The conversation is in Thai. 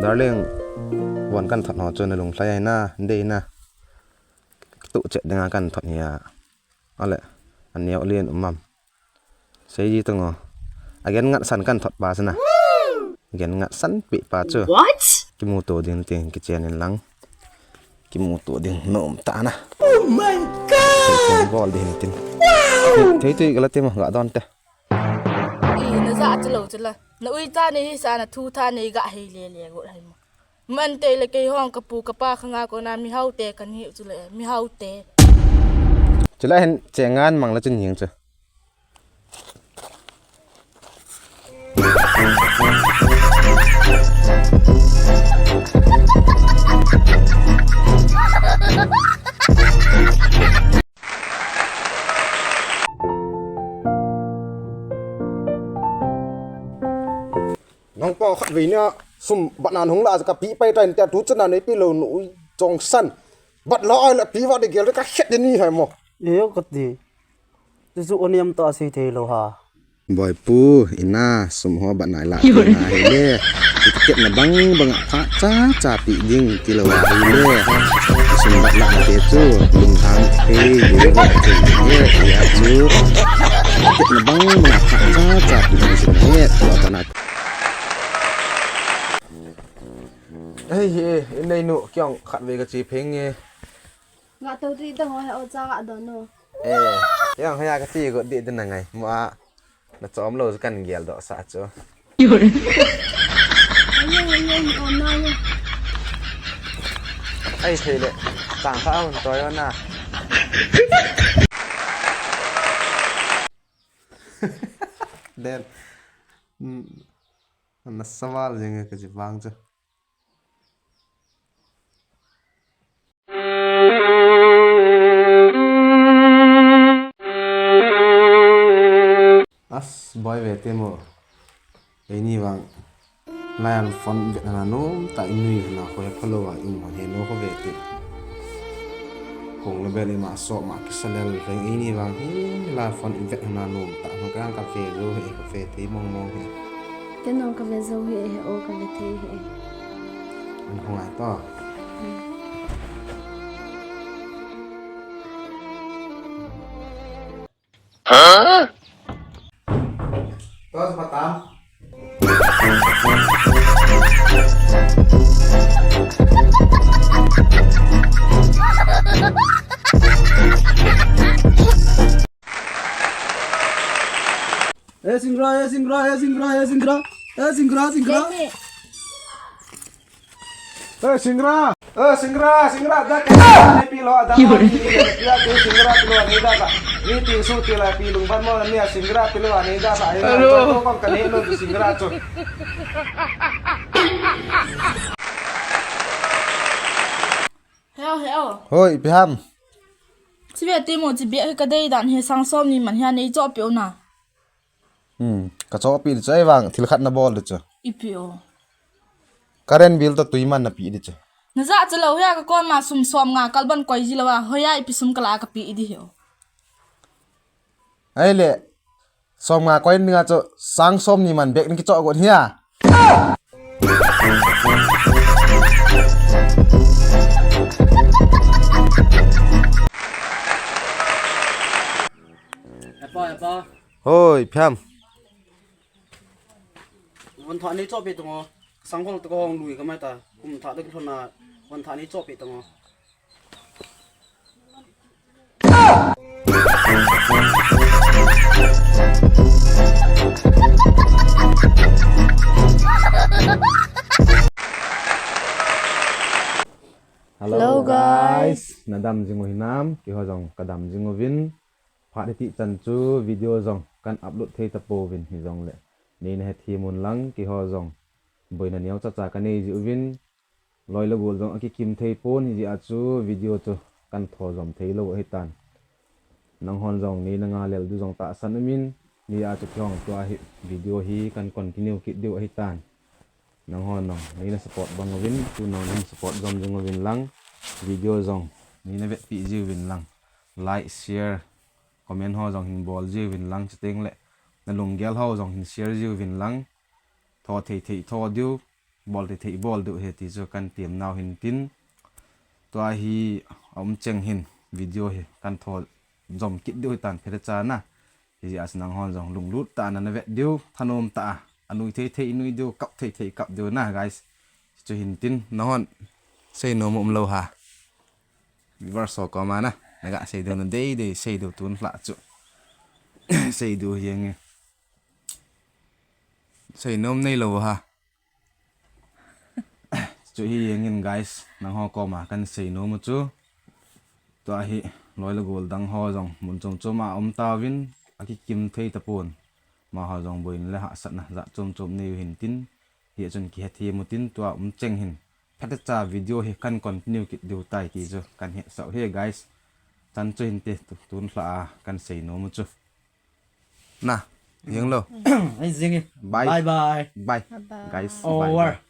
darlingวันกันถอดหอจนในหลงไฟหน้าเดย์นะตุเจ็ดงานกันถอดเหียเอาละอันนี้เอาเรียนมัมใช้ยี่ตัวงอagainงัดสันกันถอดปลาซะนะ againงัดสันปีปลาเจอ What กิมูตัวดิ่งเตียงกิเจนินหลังกิมูตัวดิ่งโนมตานะ Oh my god บอลดิ่งตินเฮ้ยตัวก็ละเต็มกะดอนเตะน่าจะจะหลงจะละน่าอุ้ยตาเนี่ยสารทูตาเนี่ยกะให้เลี้ยกูให้มันเตะเลยกี่ห้องกระปูกระป้าข้างหน้าก็น้ำมีเฮาเตะกันหิวจุเลยมีเฮาเตะจะละเห็นแจงงานมั่งแล้วจะหนีจ้ะน้องปอขัดวีเนี่ยสุ่มบัดนานหงลาจะกับปีไปใจแต่ทุกจันในปีเราหนูจงสั้นบัดลอยละปีว่าได้เกี่ยวกับเฮ็ดนี่ให้หมอเยอะก็ดีจะสู้อันนี้มันต่อสิเทโลฮะบ่อยปูอิน่าสมหัวบัดไหนละปีไหนเล่เก็บน่ะบังพระจ้าจ่าปียิงกิโลวาเล่สมบัดละเตจูลุงทางเฮอยู่ว่าเฮ้ยอาจูเก็บน่ะบังพระจ้าจ่าปียิงสิเฮ็ดตัวตนาเฮ้ยในหนูเกี่ยงขัดเวกจีเพลงไงงาตัวที่ต้องให้เอาจ้าดอนโนยังให้ยากจีก็ดีดันยังไงมาน่าจอมโลสกันเกี่ยวดอกสาจูอยู่เลยยังอ่อนน้อยไอ้เธอเลยต่างข้าวตัวย้อนน่ะเด่นน่าสวาลยังไงก็จะวางจ้ะบอยเวทีโมไอ้นี่บางลายฟอนเวทนาโน้มแต่อินุยนะเขาอยากพลัวอิมเห็นโน้เขาเวทีคงเลเวลมาสอบมาคิสเลลเรื่องไอ้นี่บางลายฟอนเวทนาโน้มแต่มันก็กาแฟโร่กาแฟที่มองเห็นก็น้องกาแฟโซ่เฮโอกาแฟเทเฮมันคงไงต่อฮะตัวสปัตตามสิงห์ราสิงห์ราสิงห์ราสิงห์ราสิงห์ราสิงห์ราสิงห์ราสิงห์ราได้แค่ในปีละได้ที่สิงห์ราปีละนี่ได้ละนี่ตีสู้ตีละปีลุงพันมอนี่สิงห์ราปีละนี่ได้ละไอ้ตัวก็กันนี่นู่นสิงห์ราจุดเฮ้ยเฮ้ยพี่ฮัมชีวิตที่มันจะเบี้ยให้กระเดยดันให้สังสมนี่มันเฮียนี่จอบเปียวนะกระจอกปีดใจวางทิลขัดนาบอลเลยจ้ะอีเปียวการเรนบิลตัวตุยมันนาปีดิจ้ะน่าจะเล่าให้กับคนมาสุ่มซ้อมงานกัลบันก้อยจิลว่าเฮ้ยอีพิสุมกลากปีอีดิเหรอไอ้เล่ซ้อมงานก้อยเนื้อจะสังสมนี่มันเบกนี่กิจอกคนเฮียปอเฮ้ยพี่ฮัมวันท่านี้จบไปตรงสังคมตะกองลุยก็ไม่ตาคุมท่าเด็กทนนาวันท่านี้จบไปตรงHello guys นาดำจิงวินามกี่หัวจงกระดำจิงวินพาดิติจันจูวิดีโอจงการอัปโหลดเทตโปวินฮิจงเลยนี่นะทีมุนลังกี่หัวจงบอยนันเนียวจัดจากกันในจิวินลอยละบุลจงอักคิมเทปนฮิอาจูวิดีโอจูกันทอจงเทโลให้ตันนังฮอนจงนี่นังอาเลลดูจงตาสันมินนี่อาจูพองตัววิดีโอฮีกันคอนติเนียคิดเดียวให้ตันนังฮอนน้องนี่นะสปอร์ตบังวินตูน้องนี่สปอร์ตจงจิงวินลังวิดีโอจงนี่นะเวทปีจิวินลังไลค์แชร์คอมเมนต์ห่อจงหินบอลจิวินลังจะเต็งเลยนั่นลงเกลห่อจงหินแชร์จิวินลังทอเททอดิว bol thì thấy bol được thì cho căn tiệm nào hình tin tua hi ông cheng hin video hi căn thọ dòng kít đôi tàn phải cha na thì as nang hon dòng lùng lút ta na vet điêu thanom ta anui thấy thấy nui điêu cặp thấy cặp điêu na guys cho hình tin nó hon xây nó mồm lâu ha vừa so có mà na gạ xây điều nó đây để xây điều tuôn lạ chỗ xây điều gì nghe xây nôm này lâu ha chỗ hi ngin guys nang ho ko ma kan sei no mu chu to hi loi la gol dang ho jong mun chom chom ma ta win aki kim thei ta pon ma ha jong boin la ha sat na za chom chom ne hin tin hi chon ki thi mu tin to cheng hin phat cha video hi kan continue ki du tai ki jo kan he so he guys tan chu hin te tun hla kan sei no mu chu na yeng lo Anh riêng đi. bye Bye bye. bye guys bye Over. bye